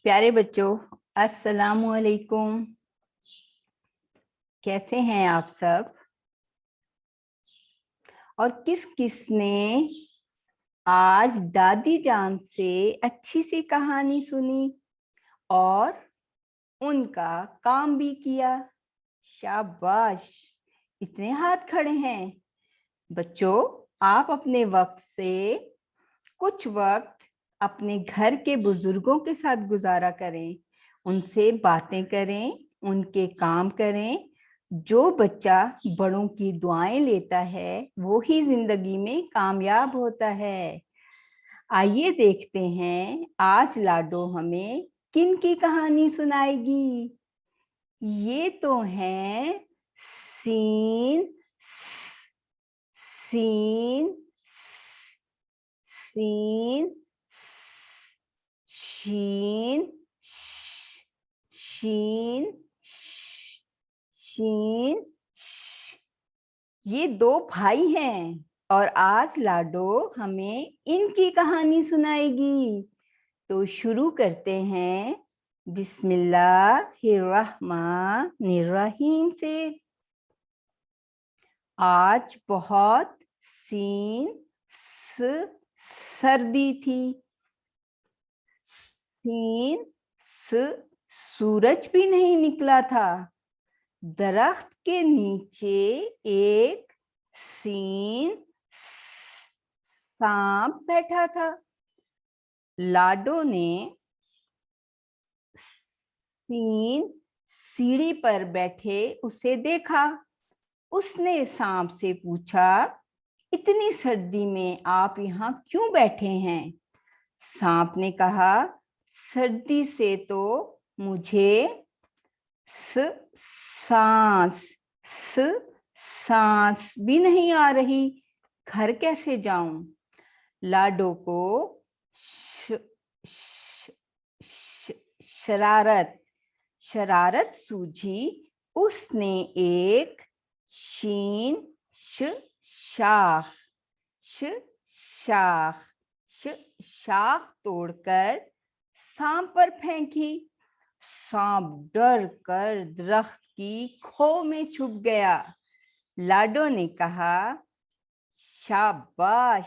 प्यारे बच्चों, अस्सलाम वालेकुम। कैसे हैं आप सब? और किस किस ने आज दादी जान से अच्छी सी कहानी सुनी और उनका काम भी किया? शाबाश, इतने हाथ खड़े हैं। बच्चों, आप अपने वक्त से कुछ वक्त अपने घर के बुजुर्गों के साथ गुजारा करें, उनसे बातें करें, उनके काम करें। जो बच्चा बड़ों की दुआएं लेता है वो ही जिंदगी में कामयाब होता है। आइए देखते हैं आज लाडो हमें किन की कहानी सुनाएगी। ये तो है सीन सीन सीन शीन शीन शीन। ये दो भाई हैं और आज लाडो हमें इनकी कहानी सुनाएगी। तो शुरू करते हैं बिस्मिल्लाहिर्रहमानिर्रहीम से। आज बहुत सर्दी थी। सूरज भी नहीं निकला था। दरख्त के नीचे एक सांप बैठा था। लाडो ने सीढ़ी पर बैठे उसे देखा। उसने सांप से पूछा, इतनी सर्दी में आप यहाँ क्यों बैठे हैं? सांप ने कहा, सर्दी से तो मुझे सांस भी नहीं आ रही, घर कैसे जाऊं? लाडो को शरारत सूझी। उसने एक शाख तोड़कर सांप पर फेंकी। सांप डर कर दरख्त की खो में छुप गया। लाडो ने कहा, शाबाश,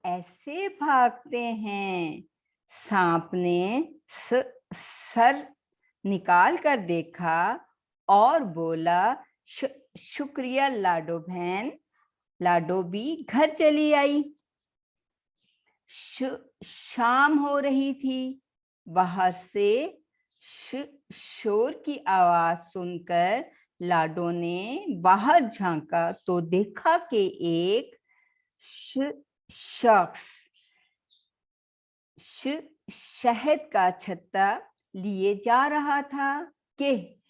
ऐसे भागते हैं। सांप ने सर निकाल कर देखा और बोला, शुक्रिया लाडो बहन। लाडो भी घर चली आई। शाम हो रही थी। बाहर से शोर की आवाज सुनकर लाडो ने बाहर झांका तो देखा कि एक शख्स शहद का छत्ता लिए जा रहा था कि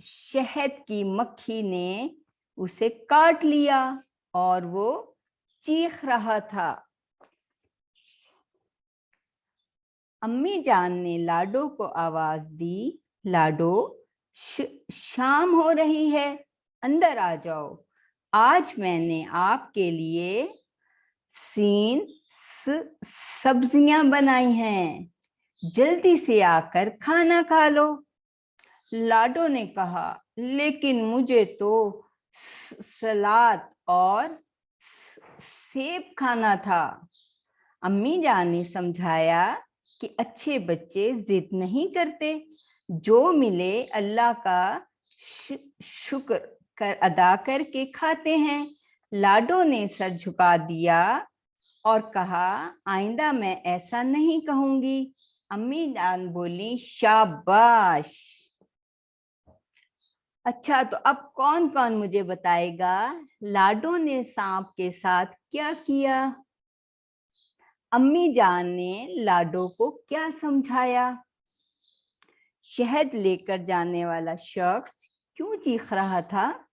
शहद की मक्खी ने उसे काट लिया और वो चीख रहा था। अम्मी जान ने लाडो को आवाज दी, लाडो, शाम हो रही है, अंदर आ जाओ। आज मैंने आपके लिए सब्जियां बनाई हैं, जल्दी से आकर खाना खा लो। लाडो ने कहा, लेकिन मुझे तो सलाद और सेब खाना था। अम्मी जान ने समझाया कि अच्छे बच्चे जिद नहीं करते, जो मिले अल्लाह का शुक्र कर अदा करके खाते हैं। लाडो ने सर झुका दिया और कहा, आइंदा मैं ऐसा नहीं कहूंगी। अम्मी जान बोली, शाबाश। अच्छा, तो अब कौन कौन मुझे बताएगा लाडो ने सांप के साथ क्या किया? अम्मी जान ने लाडो को क्या समझाया? शहद लेकर जाने वाला शख्स क्यों चीख रहा था?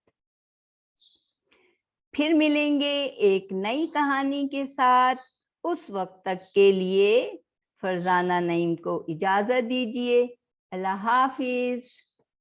फिर मिलेंगे एक नई कहानी के साथ। उस वक्त तक के लिए फरजाना नईम को इजाजत दीजिए। अल्लाह हाफिज।